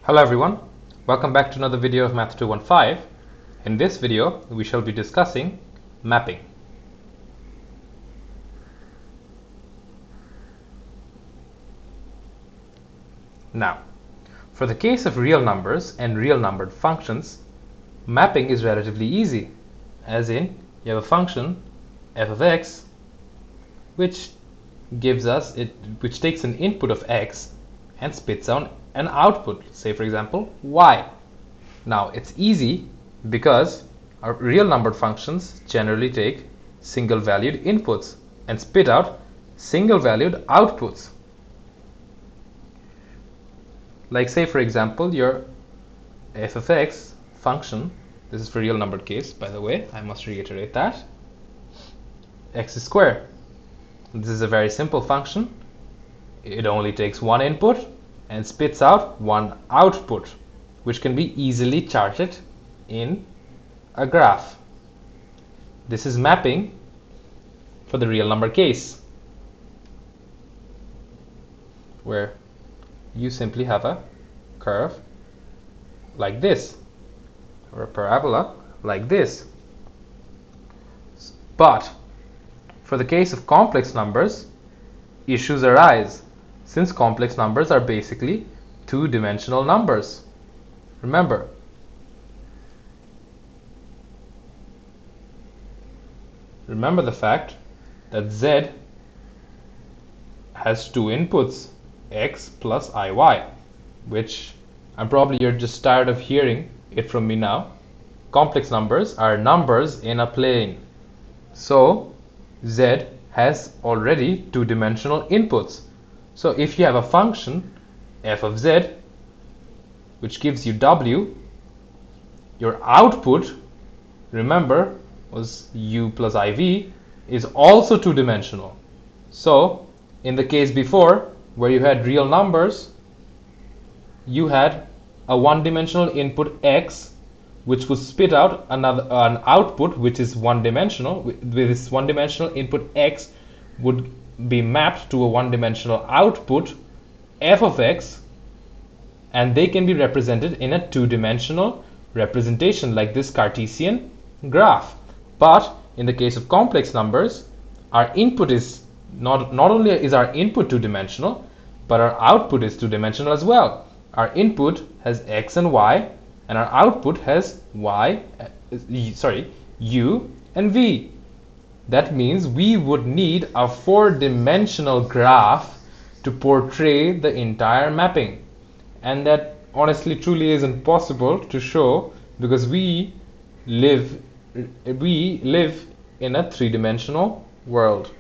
Hello everyone, welcome back to another video of Math 215. In this video, we shall be discussing mapping. Now, for the case of real numbers and real numbered functions, mapping is relatively easy, as in you have a function f of x which takes an input of x and spits out an output, say for example y. Now it's easy because our real numbered functions generally take single valued inputs and spit out single valued outputs. Like say for example your f of x function, this is for real numbered case by the way, I must reiterate that, x squared. This is a very simple function. It only takes one input and spits out one output, which can be easily charted in a graph. This is mapping for the real number case, where you simply have a curve like this, or a parabola like this. But for the case of complex numbers, issues arise, since complex numbers are basically two-dimensional numbers. Remember the fact that z has two inputs, x plus iy, which you're just tired of hearing it from me now. Complex numbers are numbers in a plane. So z has already two-dimensional inputs. So if you have a function f of z which gives you w, your output, remember, was u plus iv, is also two-dimensional. So in the case before, where you had real numbers, you had a one-dimensional input x which would spit out an output which is one-dimensional. With this one-dimensional input x would be mapped to a one-dimensional output f of x, and they can be represented in a two-dimensional representation like this Cartesian graph. But in the case of complex numbers, our input is not only is our input two-dimensional, but our output is two-dimensional as well. Our input has x and y, and our output has u and v. That means we would we a four-dimensional graph to portray the entire mapping, and that honestly truly isn't possible to show because we live in a three-dimensional world,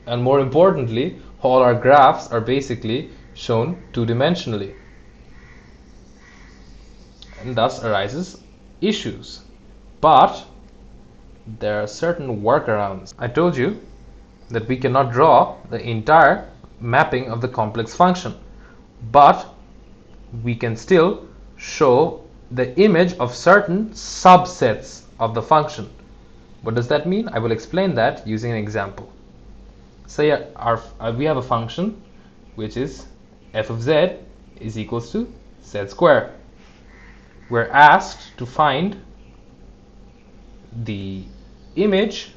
and more importantly, all our graphs are basically shown two-dimensionally, and thus arises issues. But there are certain workarounds. I told you that we cannot draw the entire mapping of the complex function, but we can still show the image of certain subsets of the function. What does that mean? I will explain that using an example. Say we have a function which is f of z is equals to z squared. We're asked to find the image,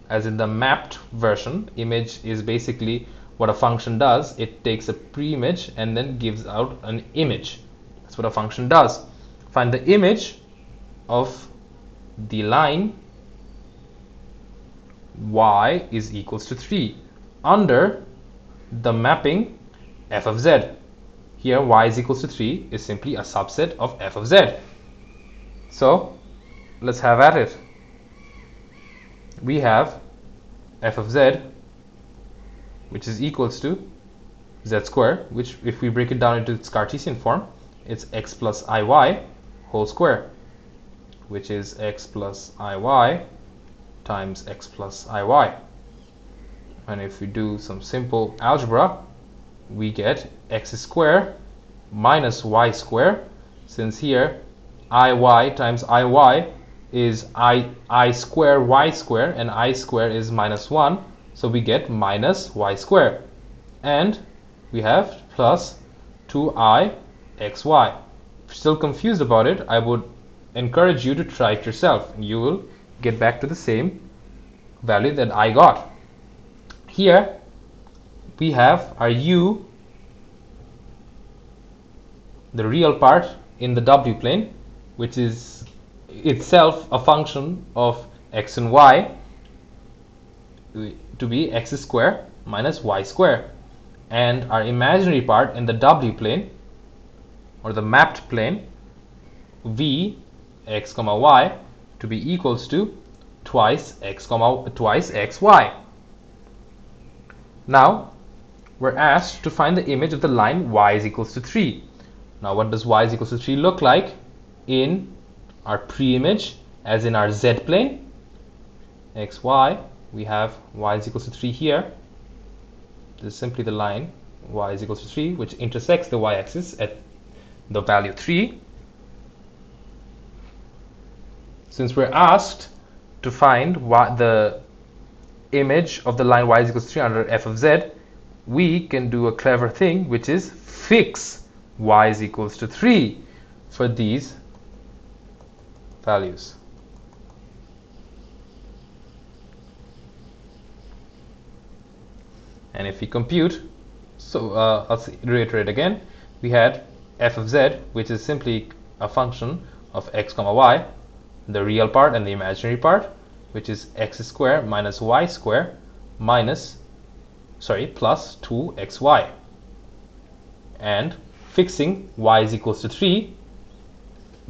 as in the mapped version. Image is basically what a function does. It takes a pre-image and then gives out an image. That's what a function does. Find the image of the line y is equals to 3 under the mapping f of z. Here y is equals to 3 is simply a subset of f of z. So let's have at it. We have f of z which is equals to z squared, which if we break it down into its Cartesian form, it's x plus iy whole square, which is x plus iy times x plus iy. And if we do some simple algebra, we get x squared minus y squared, since here iy times iy is I square y square, and I square is minus 1, so we get minus y square. And we have plus 2i xy. If you're still confused about it, I would encourage you to try it yourself, and you will get back to the same value that I got. Here we have our u, the real part in the w plane, which is itself a function of x and y, to be x square minus y square, and our imaginary part in the w plane, or the mapped plane, v x comma y, to be equals to twice xy. Now we're asked to find the image of the line y is equals to 3. Now what does y is equals to 3 look like in our pre-image, as in our z plane? xy, we have y is equals to 3 here. This is simply the line y is equals to 3, which intersects the y-axis at the value 3. Since we're asked to find the image of the line y is equals to 3 under f of z, we can do a clever thing, which is fix y is equals to 3 for these values. And if we compute, so I'll reiterate again, we had f of z, which is simply a function of x comma y, the real part and the imaginary part, which is x square minus y square plus 2xy. And fixing y is equals to 3,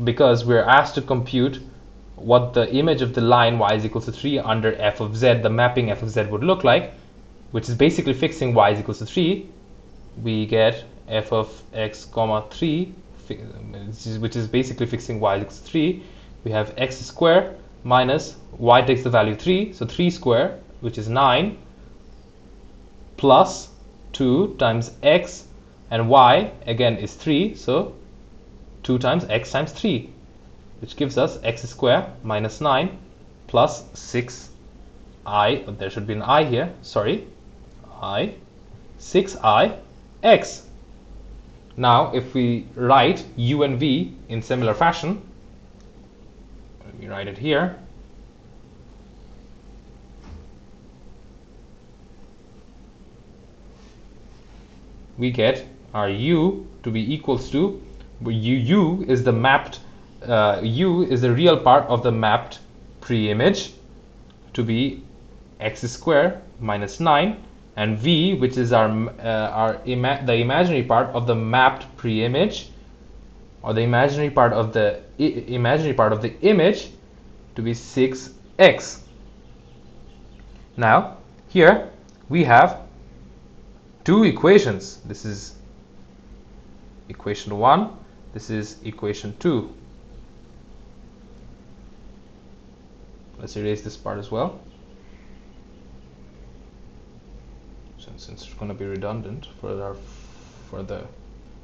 because we're asked to compute what the image of the line y is equals to 3 under f of z, the mapping f of z, would look like, which is basically fixing y is equals to 3, we get f of x comma 3, which is basically fixing y is equals to 3. We have x square minus y takes the value 3, so 3 square, which is 9, plus 2 times x, and y again is 3, so 2 times x times 3, which gives us x square minus 9 plus 6i, there should be an I here, sorry, 6i x. Now if we write u and v in similar fashion, let me write it here. We get our u to be equals to, u is the mapped, u is the real part of the mapped pre-image, to be x square minus 9, and v, which is the imaginary part of the mapped pre-image, or the imaginary part of the image, to be 6x. Now here we have two equations. This is equation 1, this is equation 2. Let's erase this part as well, since it's going to be redundant for the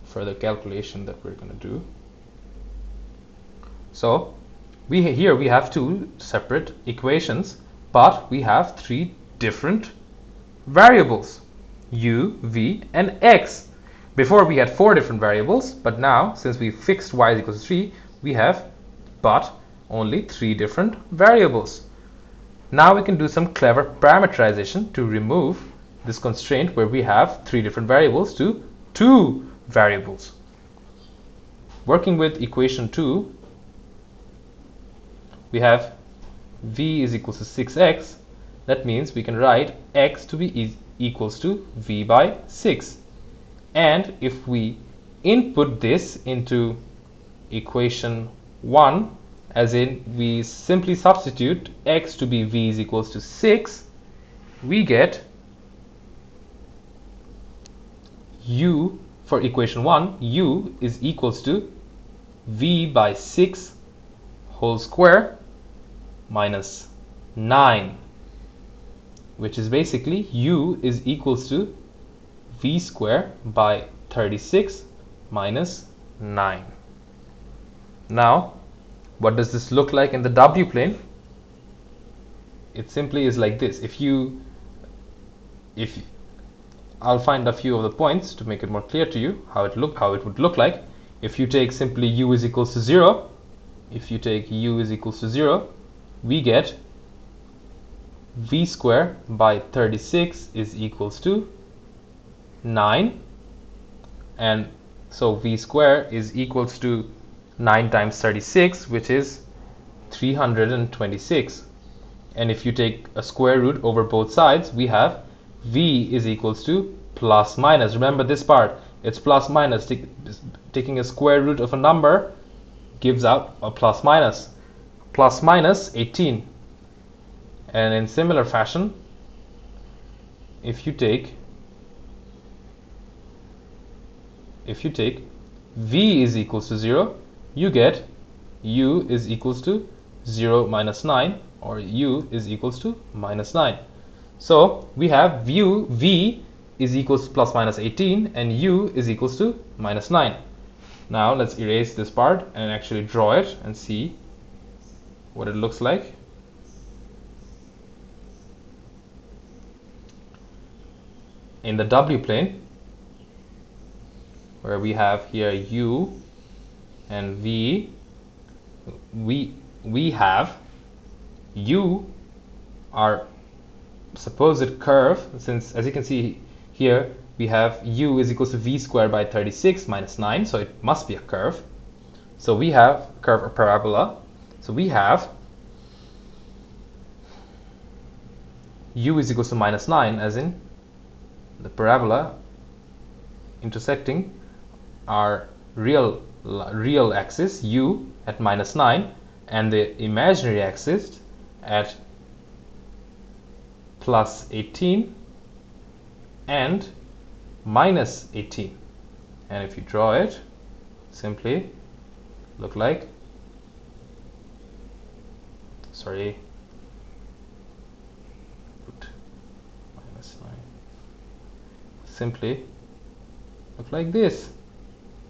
further calculation that we're going to do. So here we have two separate equations, but we have three different variables, u, v, and x. Before we had 4 different variables, but now since we fixed y is equals to 3, we have but only 3 different variables. Now we can do some clever parameterization to remove this constraint where we have 3 different variables to 2 variables. Working with equation 2, we have v is equals to 6x. That means we can write x to be equals to v by 6. And if we input this into equation 1, as in we simply substitute x to be v is equals to 6, we get u, for equation 1, u is equals to v by 6 whole square minus 9, which is basically u is equals to v square by 36 minus 9. Now, what does this look like in the w plane? It simply is like this. If I'll find a few of the points to make it more clear to you how it would look like. If you take simply u is equals to 0, if you take u is equals to 0, we get v square by 36 is equals to 9, and so v square is equals to 9 times 36, which is 326. And if you take a square root over both sides, we have v is equals to plus minus. Remember this part, it's plus minus. Taking a square root of a number gives out a plus minus. Plus minus 18. And in similar fashion, if you take v is equals to 0, you get u is equals to 0 minus 9, or u is equals to minus 9. So we have v is equals to plus minus 18 and u is equals to minus 9. Now let's erase this part and actually draw it and see what it looks like. In the w plane, where we have here u and v, we have u, our supposed curve, since as you can see here we have u is equals to v squared by 36 minus 9, so it must be a curve. So we have curve or parabola. So we have u is equals to minus 9, as in the parabola intersecting our real axis u at minus 9 and the imaginary axis at plus 18 and minus 18. And if you draw it, simply look like, sorry, put minus 9, simply look like this.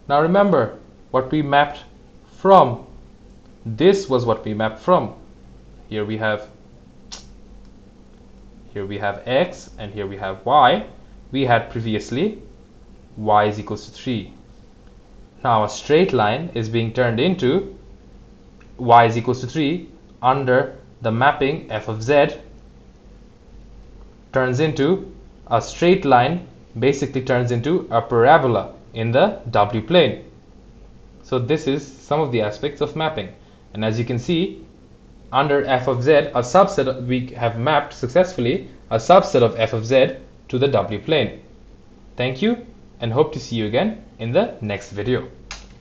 Now remember what we mapped from. This was what we mapped from. Here we have x and here we have y. We had previously y is equals to 3. Now a straight line is being turned into y is equals to 3 under the mapping f of z, turns into a straight line, basically turns into a parabola in the w plane. So this is some of the aspects of mapping. And as you can see, under f of z, a subset, we have mapped successfully a subset of f of z to the w plane. Thank you, and hope to see you again in the next video.